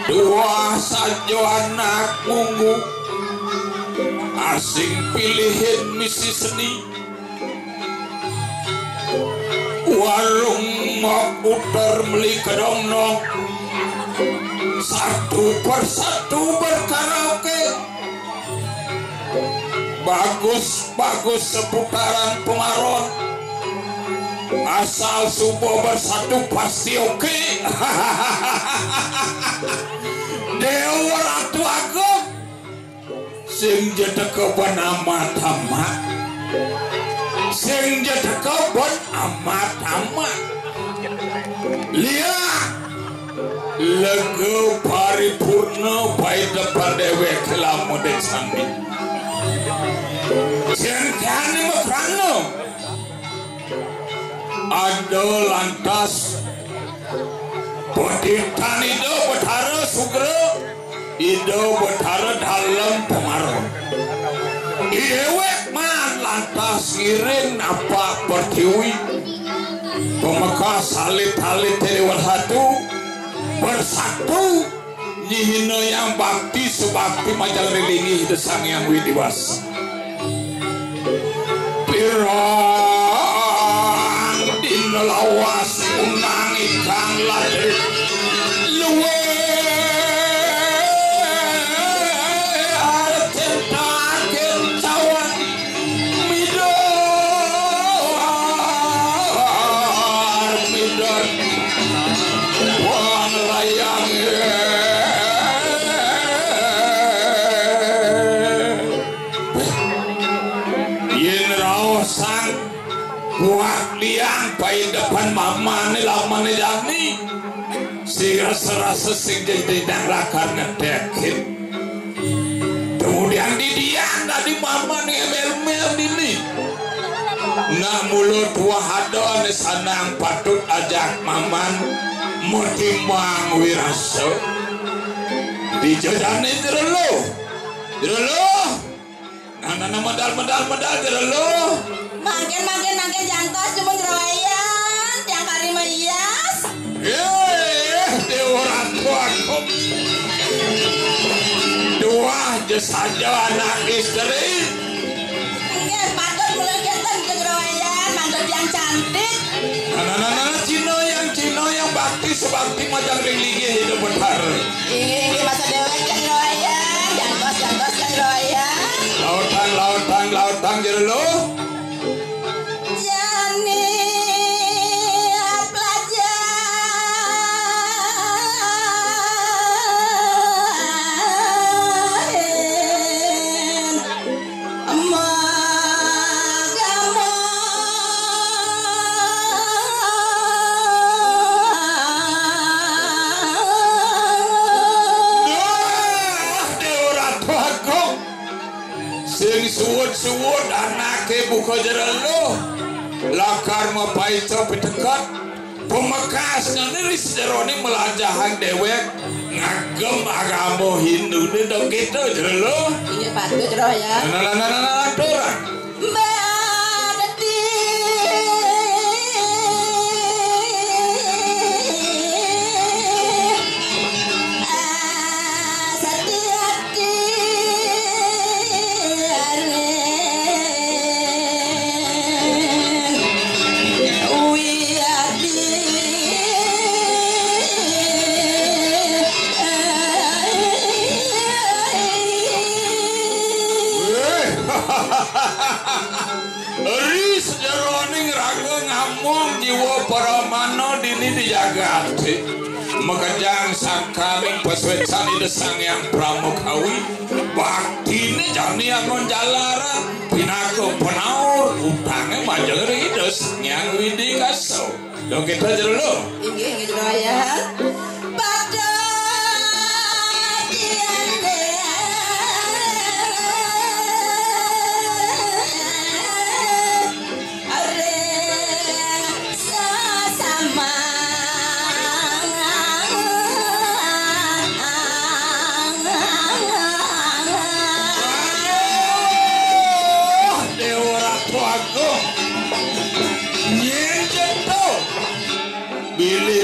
dua saja anak munggu asing pilihin misi seni warung mau putar beli kedong-dong satu persatu berkaraoke bagus-bagus seputaran Pengaron asal subuh bersatu pasti oke. Dewa Ratu Agung sing jedekeupan amat-amat sing jedekeupan amat-amat lihat lego paripurna baik depan dewek lamun desami sing kane makrano ada lantas peditan itu betara sugro itu betara dalam Pengaron iwek man lantas ngiring apa pertiwi pemekas salit-salit lewat hatu bersatu nyihina yang bakti sebakti majal relingi desang yang widiwas pirang dina lawas unang ikang lade luwe arcentaken cawan midor wan layang yen raosan kuat liang pai depan mama ni lama ni jani si rasa-rasa sing jadi darakan ngedekin kemudian didiang tadi mama ni emel-mel ini nak mulut wahado ni sanang patut ajak maman mutimbang wiraso dijadani direlo nah medal direlo makin jantos cuma jerawayan yang kali mayas Dewa Ratu Agung dua saja anak istri patut mulai jantan ke jerawayan manggil yang cantik Cino yang bakti sebakti majang religi hidup benar ini masa dewek kan jerawayan jantos kan jerawayan lautan jerelo suwud anake buka jerelo lakar mapaito pitekat pemekas ngeris jerone melajahan dewek ngagem agama Hindu ni dong gitu jerelo iya patut jero ya aturan Eri sejeroning raga ngamong jiwa para mano dini dijagati mekejang sangkaring peswecan idesang yang pramukawi bakti ini jani angon jalaran pinaku penaur utangnya majeri ides yang widi kasau dong kita jerelo ini jerayan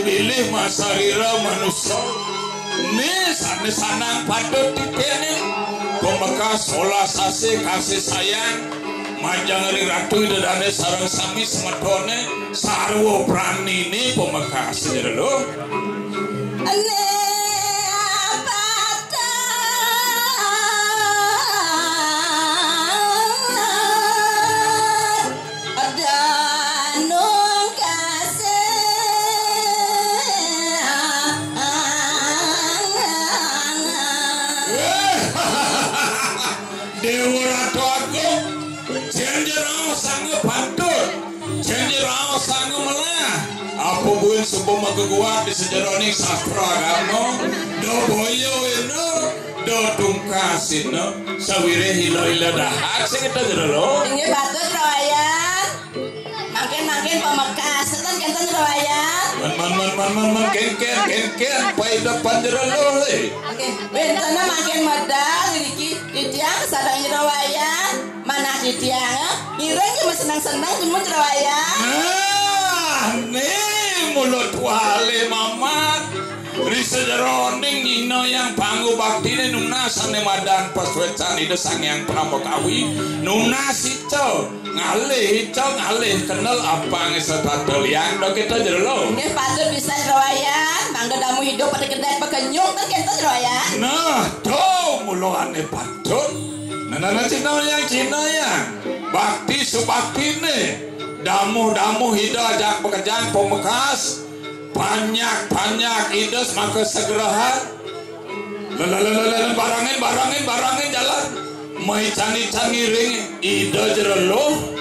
Billy bilih masarira manusia nih sanang patut dipilih pembekas olah sase kasih sayang majang ring ratu dadane sarang sami semetone sarwo prani nih pembekas jadi lo buin sebuah magagawa di sejarah sastra agama do boyo ino do tungkas ino sawire hilo dahak sing kita jero inggih batur rawayan makin pemekas ten kenten rawayan man ken pai depan jero oke bentana makin medal iki didiang sadang rawayan mana didiang ireng cuma senang-senang cuma rawayan nih mulut wale mamat risa jeroning ino yang panggu baktine numnasan madan paswetan ide sangyang pramokawi numnas itu ngalih kenal apa ngesepatul yang do kita jero nggih patut bisa rawayan mangga damu hidup pada kedai pekenyung kan kita rawayan nah tuh muluane patut nah Cina yang bakti subaktine damu hidajak pekerjaan pemekas banyak ides maka segerahan barangin jalan mai cangi ring ide jero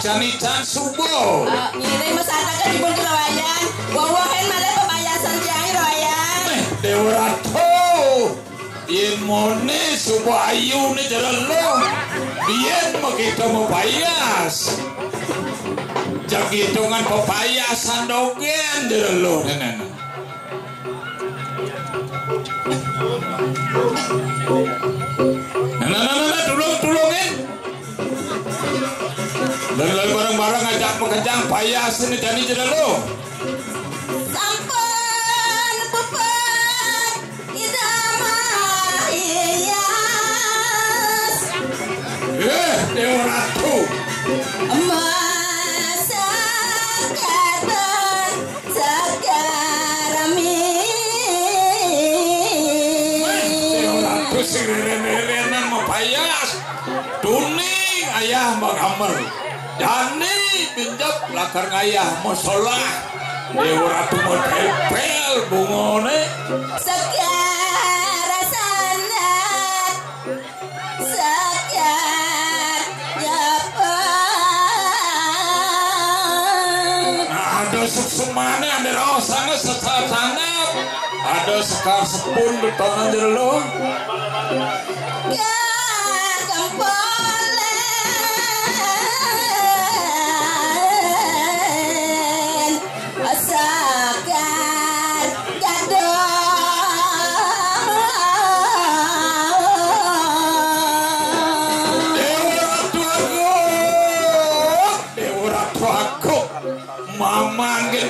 Canican subuh. Ini masyarakat di Rawayan. Wawahan mana pemayasan tiang Rawayan. Dewaratu. Imone subuh ayu ni jerelo. Biar kita mau payas. Jagitungan pepayasan dogen jerelo nenen. Nana tulungin. Dan lalu barang-barang ajak pekejang payas ini jadi jerelo. Sampun pepet idamah iyas. Dewa Ratu. Masakatan sakarami. Dewa Ratu sing rene-renenan mau payas. Tuning ayah mengamal. Jani pinjap lakar ngayah mau sholat. Dewa Ratu mau tempel bungone. Sekar sanat sekar japan. Ada suksemane ada rasanya sesatanap. Ada sekar sepun di tangan jerelo.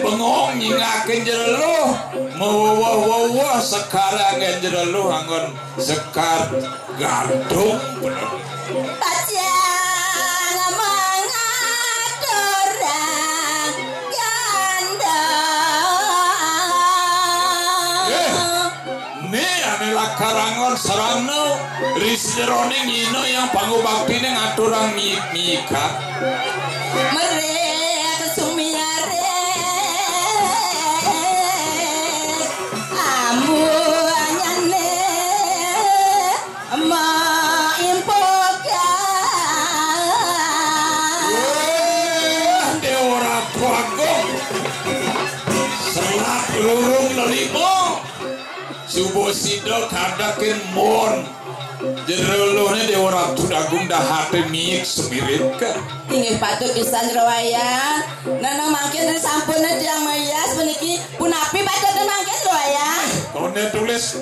Bengong nyingakin jerelo mewah-wah sekarang yang jerelo anggon sekar gadung pacang mangat orang ganda nih anilah karangon serano risjerone nyino yang panggu bakti nih ngaturang mikat mereka sumiare subuh sido kadakin mon jerelone Dewa Ratu dagung dahate miik semirit ka inggih patut pisan Rawayan nanang mangkin dari sampurna tiang mayas puniki punapi patut mangkin Rawayan kone tulis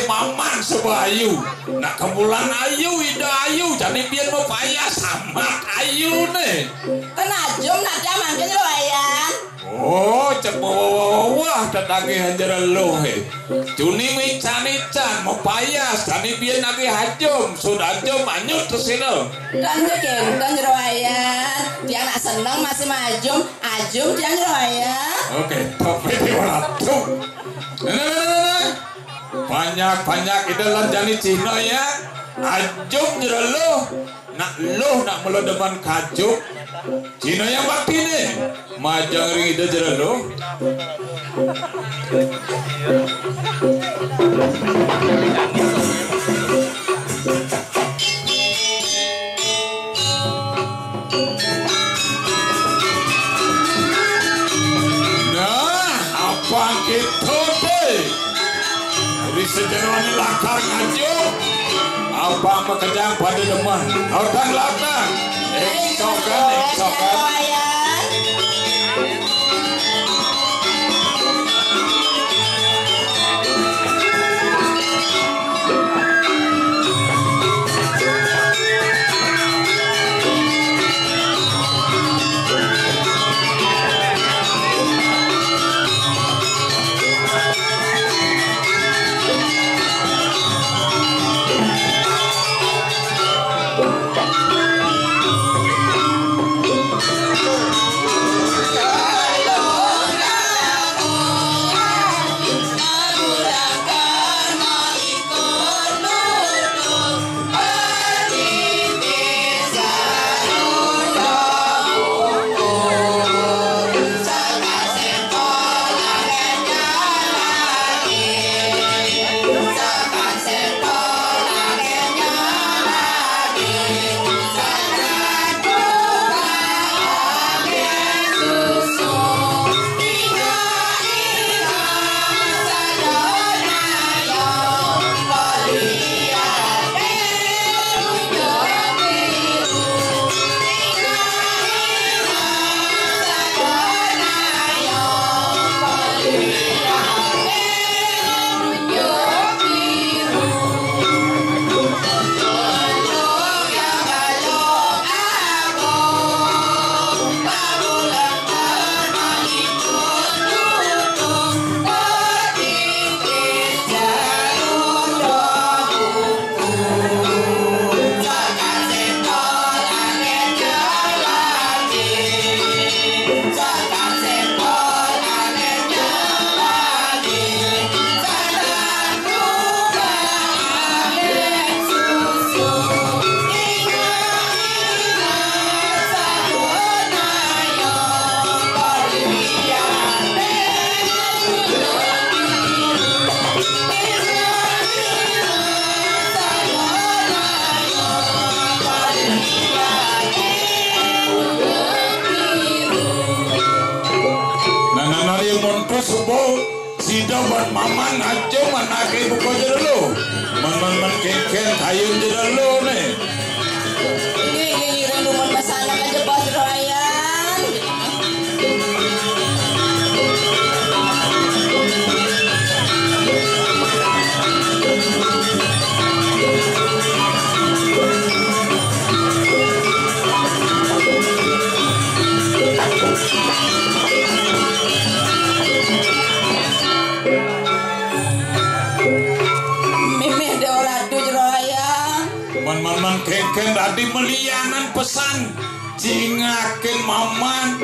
maman sebayu nak kemulan ayu ida ayu jadi biar mau payah sama ayu nih kenajum nak tiang mangkin Rawayan oh cek wah tetagihan jerelo he cuni mican mau payas tani biar nagi hajum sudah hajum anyut ke sini kan kenten Rawayan tiang nak senang masih majum ajum tiang Rawayan oke tapi Dewa Ratu banyak itu lanjani Cina ya ajum jerelo nak melo depan kajuk Cina yang bakti nih majang ring ida jera lo. Nah apa gitu deh dari sejarah lakar ngajuk apa kejang pada deman orang lakar eksokan Sida buat mama ngaco manake buka jero lo. Man keken kayun jero lo nih. Ini renungan masalah aja bos Royan. Man keken tadi melianan pesan jingakin maman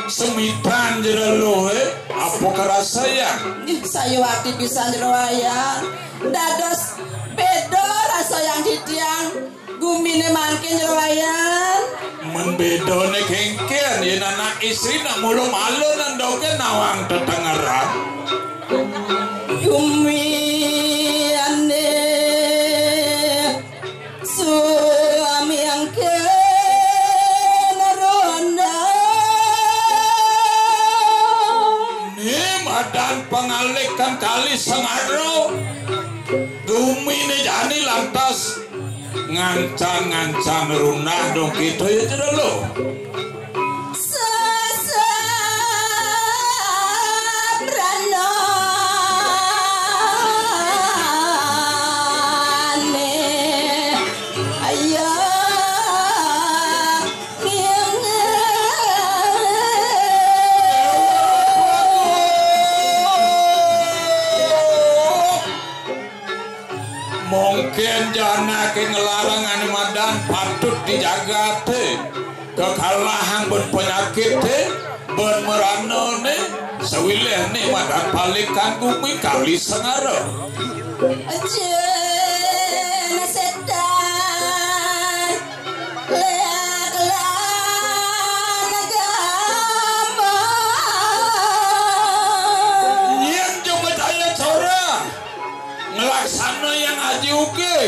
semitan jero lo apa kerasa ya? Saya waktu pisan Royan. Dados beda rasa yang ditiang gumine mangkin Royan. Men bedone kengken yen anak istri nak mulung alun nandoke nawang tetengeran. Gumi ane suami yang kenaronda nih madan pengalikan kali sengaro gumi ini jani lantas ngancang runah dong gitu ya jero lo. Mungkin jana ke ngelarang animadan patut dijaga te kekalahan berpenyakit te bermerano ne sewileh ne madan palikan bumi kali sengaro aja nasetan leak ngelaksana yang haji uge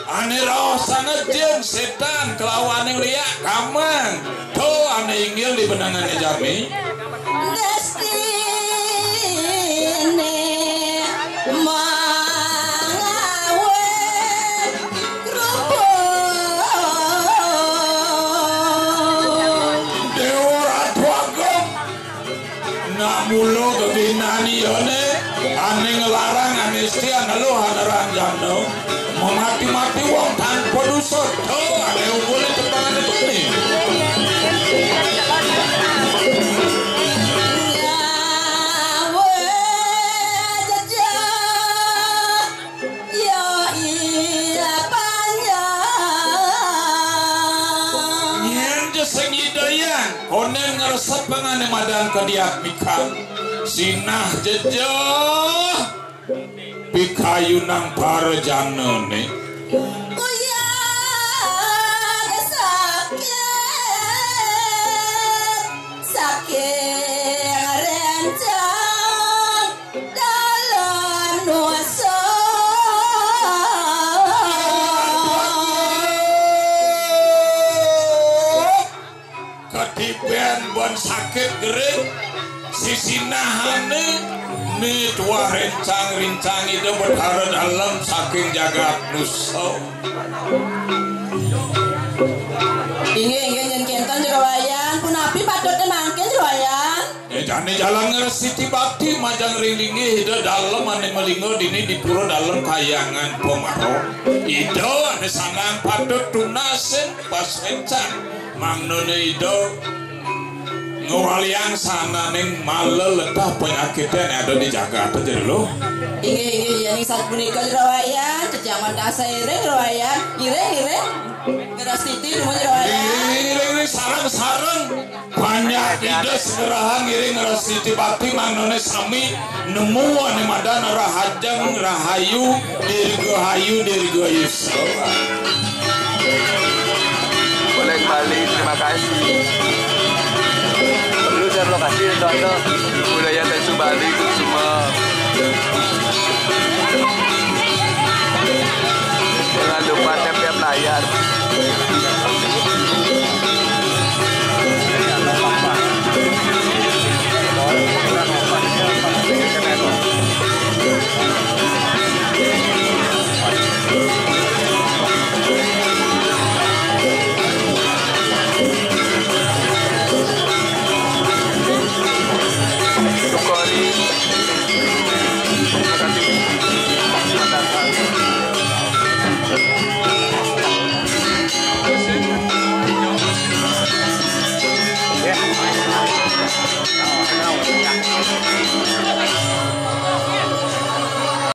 ane rasa ngejeng setan kelawan yang liak kamang tuh ane inggil di benangannya jami Destine mangawe kerupuk Dewa Ratu Agam namulo keginani yone ane ngelarang ane setia nalu hadaran jano memati-mati wong tanpa dosa tuh ane boleh tetangan itu nih Onen ngeresep pengane madan kadiak mikang sinah jejah pikayunang para janone sakit rencang dalam nuasa ketipen bon sakit gering sisinahane ni tua rencang-rencang itu berhara dalam saking jagat nusa ingin jen kenton jerawayan punapi patutnya mangkin jerawayan jane jalan ngeresiti bakti majang ringlingi hida dalam ane melingo dini di pura dalam kayangan pomaro ido ane sanang patut tunasen pas rencang mangnone ido ngwaliang sana ning male letah penyakitnya yang ada di Jakarta jadi lo ingin yang saat punika jerawayan kejangan kasa ireng jerawayan ireng keras titi rumah jerawayan ireng sarang banyak ide segerahan ireng ngerasiti bakti mangnone sami nemu ane madan rahajang rahayu dirgo Yusuf boleh kembali terima kasih produser lokasi contoh budaya Tensu Bali itu semua